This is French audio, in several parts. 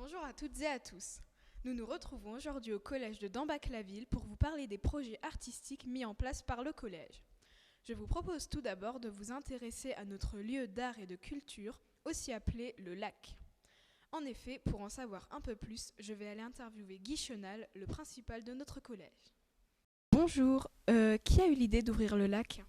Bonjour à toutes et à tous. Nous nous retrouvons aujourd'hui au collège de Dambach-la-Ville pour vous parler des projets artistiques mis en place par le collège. Je vous propose tout d'abord de vous intéresser à notre lieu d'art et de culture, aussi appelé le lac. En effet, pour en savoir un peu plus, je vais aller interviewer Guy Chenal, le principal de notre collège. Bonjour, qui a eu l'idée d'ouvrir le lac ?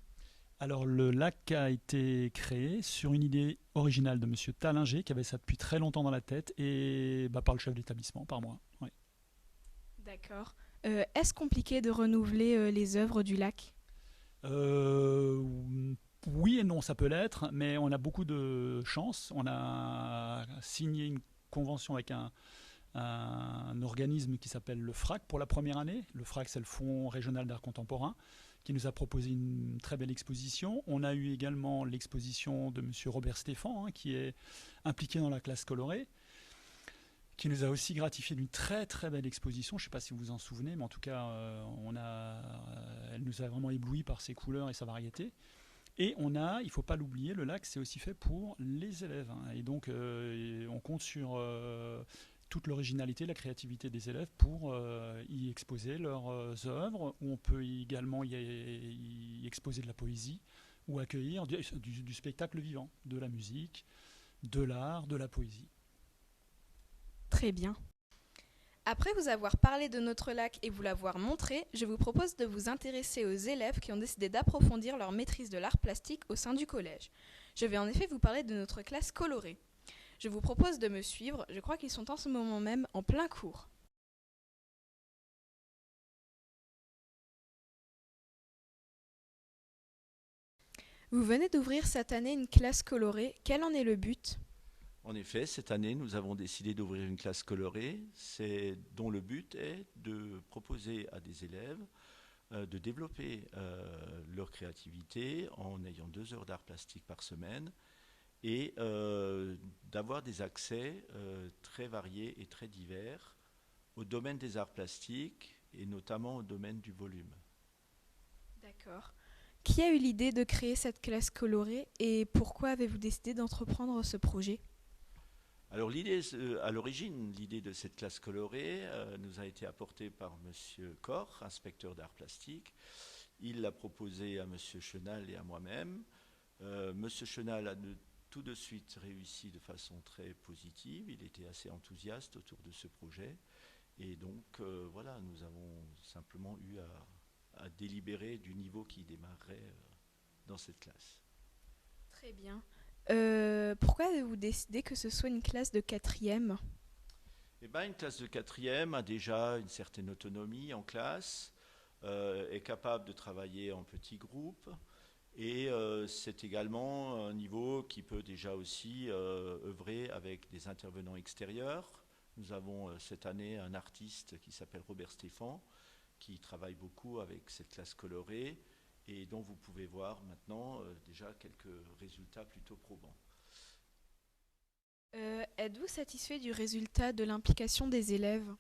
Alors le lac a été créé sur une idée originale de Monsieur Tallinger qui avait ça depuis très longtemps dans la tête et par le chef d'établissement, par moi. Ouais. D'accord. Est-ce compliqué de renouveler les œuvres du lac ? Euh, oui et non, ça peut l'être, mais on a beaucoup de chance. On a signé une convention avec un organisme qui s'appelle le FRAC pour la première année. Le FRAC, c'est le Fonds régional d'art contemporain, qui nous a proposé une très belle exposition. On a eu également l'exposition de Monsieur Robert Stéphan, qui est impliqué dans la classe colorée, qui nous a aussi gratifié d'une très très belle exposition. Je ne sais pas si vous vous en souvenez, mais en tout cas, elle nous a vraiment ébloui par ses couleurs et sa variété. Et il ne faut pas l'oublier, le lac, c'est aussi fait pour les élèves. Et donc, on compte sur toute l'originalité, la créativité des élèves pour y exposer leurs œuvres. On peut également y exposer de la poésie ou accueillir du spectacle vivant, de la musique, de l'art, de la poésie. Très bien. Après vous avoir parlé de notre lac et vous l'avoir montré, je vous propose de vous intéresser aux élèves qui ont décidé d'approfondir leur maîtrise de l'art plastique au sein du collège. Je vais en effet vous parler de notre classe colorée. Je vous propose de me suivre, je crois qu'ils sont en ce moment même en plein cours. Vous venez d'ouvrir cette année une classe colorée, quel en est le but ? En effet, cette année, nous avons décidé d'ouvrir une classe colorée, dont le but est de proposer à des élèves de développer leur créativité en ayant 2 heures d'art plastique par semaine et d'avoir des accès très variés et très divers au domaine des arts plastiques et notamment au domaine du volume. D'accord. Qui a eu l'idée de créer cette classe colorée et pourquoi avez-vous décidé d'entreprendre ce projet ? Alors à l'origine, l'idée de cette classe colorée nous a été apportée par Monsieur Corr, inspecteur d'art plastique. Il l'a proposé à Monsieur Chenal et à moi-même. Monsieur Chenal a tout de suite réussi de façon très positive. Il était assez enthousiaste autour de ce projet. Et donc voilà, nous avons simplement eu à délibérer du niveau qui démarrait dans cette classe. Très bien. Pourquoi avez-vous décidé que ce soit une classe de 4e ? Eh ben, une classe de 4e a déjà une certaine autonomie en classe, est capable de travailler en petits groupes et c'est également un niveau qui peut déjà aussi œuvrer avec des intervenants extérieurs. Nous avons cette année un artiste qui s'appelle Robert Stéphan qui travaille beaucoup avec cette classe colorée et dont vous pouvez voir maintenant déjà quelques résultats plutôt probants. Êtes-vous satisfait du résultat de l'implication des élèves ?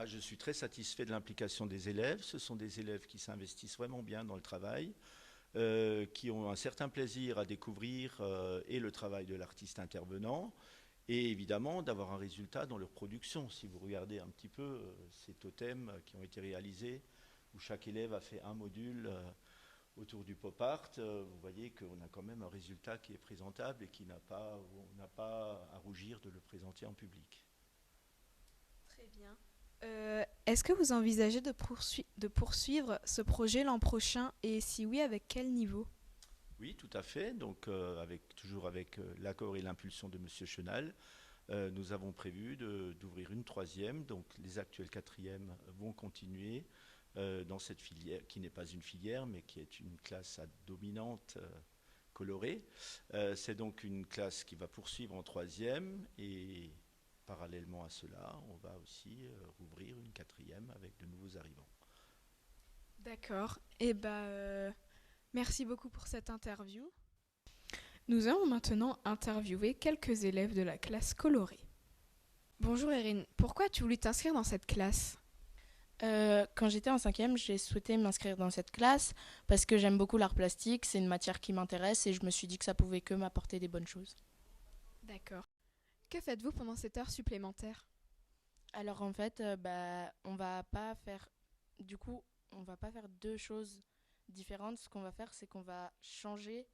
Je suis très satisfait de l'implication des élèves. Ce sont des élèves qui s'investissent vraiment bien dans le travail, qui ont un certain plaisir à découvrir et le travail de l'artiste intervenant, et évidemment d'avoir un résultat dans leur production. Si vous regardez un petit peu ces totems qui ont été réalisés, où chaque élève a fait un module autour du pop art, vous voyez qu'on a quand même un résultat qui est présentable et on n'a pas à rougir de le présenter en public. Très bien. Est-ce que vous envisagez de poursuivre ce projet l'an prochain et si oui, avec quel niveau ? Oui, tout à fait. Donc, toujours avec l'accord et l'impulsion de Monsieur Chenal, nous avons prévu d'ouvrir une 3e. Donc, les actuels 4e vont continuer dans cette filière, qui n'est pas une filière, mais qui est une classe dominante colorée. C'est donc une classe qui va poursuivre en 3e et parallèlement à cela, on va aussi rouvrir une 4e avec de nouveaux arrivants. D'accord. Merci beaucoup pour cette interview. Nous allons maintenant interviewer quelques élèves de la classe colorée. Bonjour Erin, pourquoi as-tu voulu t'inscrire dans cette classe ? Quand j'étais en 5e, j'ai souhaité m'inscrire dans cette classe parce que j'aime beaucoup l'art plastique, c'est une matière qui m'intéresse et je me suis dit que ça pouvait que m'apporter des bonnes choses. D'accord. Que faites-vous pendant cette heure supplémentaire ? Alors en fait, on va pas faire, du coup, on va pas faire deux choses différentes. Ce qu'on va faire, c'est qu'on va changer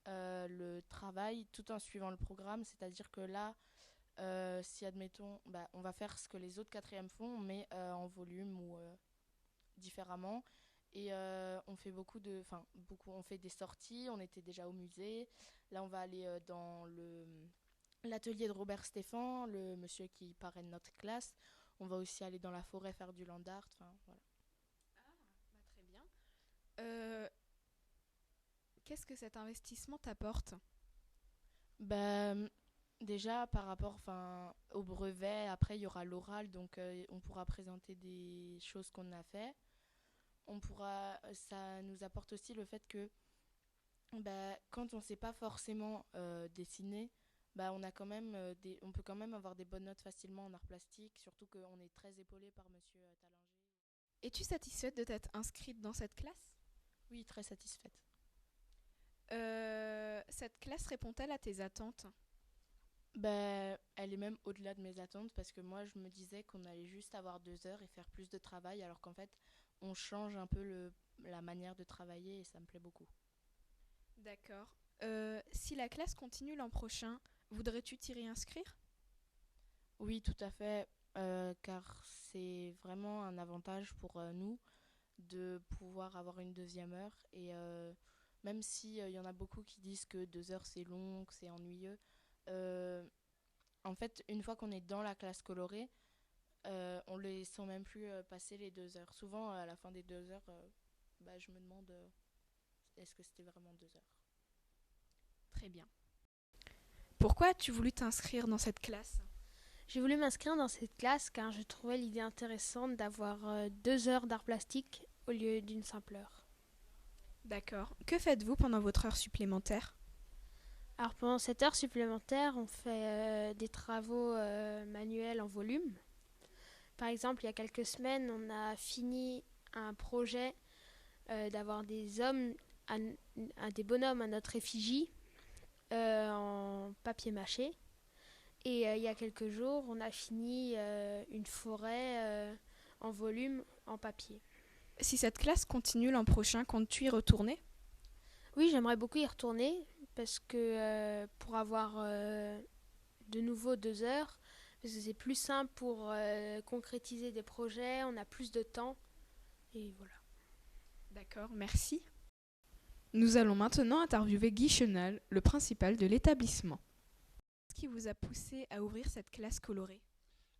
le travail tout en suivant le programme. C'est-à-dire que là, si admettons, on va faire ce que les autres quatrièmes font, mais en volume ou différemment. Et on fait on fait des sorties. On était déjà au musée. Là, on va aller dans l'atelier de Robert Stéphan, le monsieur qui parraine notre classe. On va aussi aller dans la forêt faire du land art. Enfin, voilà. Très bien. Euh, Qu'est-ce que cet investissement t'apporte? Ben, déjà, par rapport au brevet, après, il y aura l'oral, donc on pourra présenter des choses qu'on a fait. Ça nous apporte aussi le fait que quand on ne sait pas forcément dessiner, on peut quand même avoir des bonnes notes facilement en art plastique, surtout qu'on est très épaulé par Monsieur Tallinger. Es-tu satisfaite de t'être inscrite dans cette classe? Oui, très satisfaite. Cette classe répond-elle à tes attentes? Elle est même au-delà de mes attentes parce que moi, je me disais qu'on allait juste avoir 2 heures et faire plus de travail, alors qu'en fait, on change un peu la manière de travailler et ça me plaît beaucoup. D'accord. Si la classe continue l'an prochain, voudrais-tu t'y réinscrire? Oui, tout à fait, car c'est vraiment un avantage pour nous de pouvoir avoir une deuxième heure. Et même s'il y en a beaucoup qui disent que 2 heures c'est long, que c'est ennuyeux, euh, en fait, une fois qu'on est dans la classe colorée, on les sent même plus passer les 2 heures. Souvent, à la fin des 2 heures, je me demande est-ce que c'était vraiment 2 heures. Très bien. Pourquoi as-tu voulu t'inscrire dans cette classe? J'ai voulu m'inscrire dans cette classe car je trouvais l'idée intéressante d'avoir 2 heures d'art plastique au lieu d'une simple heure. D'accord. Que faites-vous pendant votre heure supplémentaire? Alors pendant cette heure supplémentaire, on fait des travaux manuels en volume. Par exemple, il y a quelques semaines, on a fini un projet d'avoir des hommes, des bonhommes à notre effigie en papier mâché. Et il y a quelques jours, on a fini une forêt en volume en papier. Si cette classe continue l'an prochain, comptes-tu y retourner? Oui, j'aimerais beaucoup y retourner parce que pour avoir de nouveau 2 heures, parce que c'est plus simple pour concrétiser des projets, on a plus de temps et voilà. D'accord, merci. Nous allons maintenant interviewer Guy Chenal, le principal de l'établissement. Qu'est-ce qui vous a poussé à ouvrir cette classe colorée?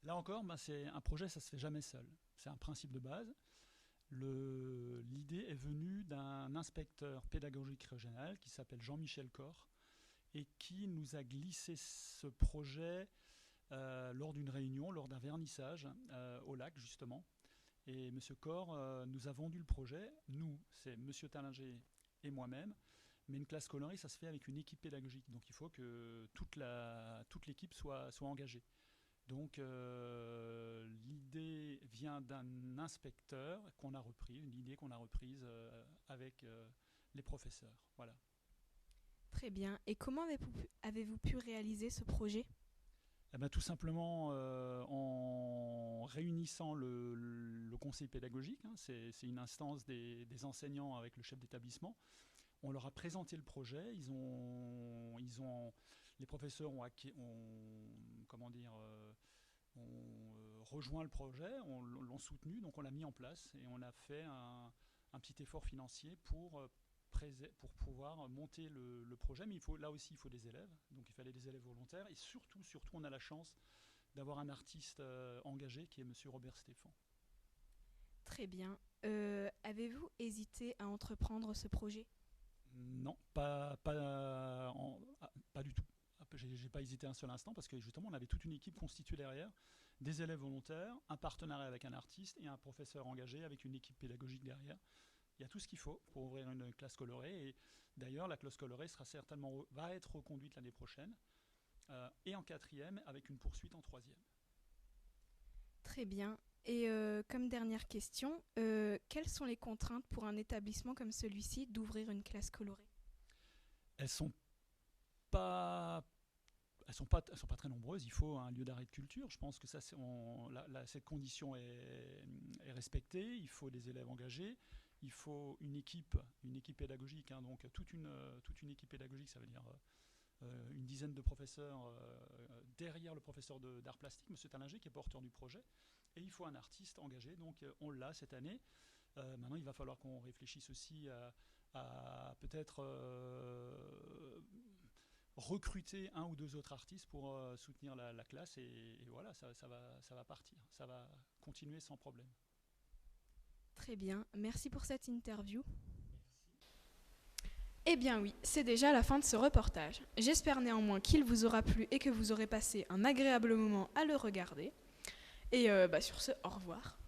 Là encore, c'est un projet, ça ne se fait jamais seul. C'est un principe de base. L'idée est venue d'un inspecteur pédagogique régional qui s'appelle Jean-Michel Corr et qui nous a glissé ce projet lors d'une réunion, lors d'un vernissage au lac justement. Et M. Corr nous a vendu le projet. Nous, c'est M. Tallinger et moi-même. Mais une classe colorée, ça se fait avec une équipe pédagogique. Donc il faut que toute l'équipe soit engagée. Donc l'idée vient d'un inspecteur qu'on a repris, une idée qu'on a reprise avec les professeurs. Voilà. Très bien. Et comment avez-vous pu réaliser ce projet? Tout simplement en réunissant le conseil pédagogique, hein, c'est une instance des enseignants avec le chef d'établissement. On leur a présenté le projet, les professeurs ont rejoint le projet, l'ont soutenu, donc on l'a mis en place et on a fait un petit effort financier pour pouvoir monter le projet. Mais là aussi, il faut des élèves, donc il fallait des élèves volontaires et surtout, on a la chance d'avoir un artiste engagé qui est M. Robert Stéphan. Très bien. Avez-vous hésité à entreprendre ce projet? Non, pas du tout. J'ai pas hésité un seul instant parce que justement on avait toute une équipe constituée derrière, des élèves volontaires, un partenariat avec un artiste et un professeur engagé avec une équipe pédagogique derrière. Il y a tout ce qu'il faut pour ouvrir une classe colorée et d'ailleurs la classe colorée va être reconduite l'année prochaine et en quatrième avec une poursuite en troisième. Très bien. Et comme dernière question, quelles sont les contraintes pour un établissement comme celui-ci d'ouvrir une classe colorée? Elles sont pas elles sont pas très nombreuses. Il faut un lieu d'art et de culture. Je pense que ça, cette condition est respectée. Il faut des élèves engagés. Il faut une équipe pédagogique, hein, donc toute une équipe pédagogique, ça veut dire une dizaine de professeurs derrière le professeur d'art plastique, M. Tallinger, qui est porteur du projet. Et il faut un artiste engagé, donc on l'a cette année. Maintenant, il va falloir qu'on réfléchisse aussi à peut-être recruter un ou deux autres artistes pour soutenir la classe. Et voilà, ça va partir. Ça va continuer sans problème. Très bien, merci pour cette interview. Eh bien oui, c'est déjà la fin de ce reportage. J'espère néanmoins qu'il vous aura plu et que vous aurez passé un agréable moment à le regarder. Et sur ce, au revoir.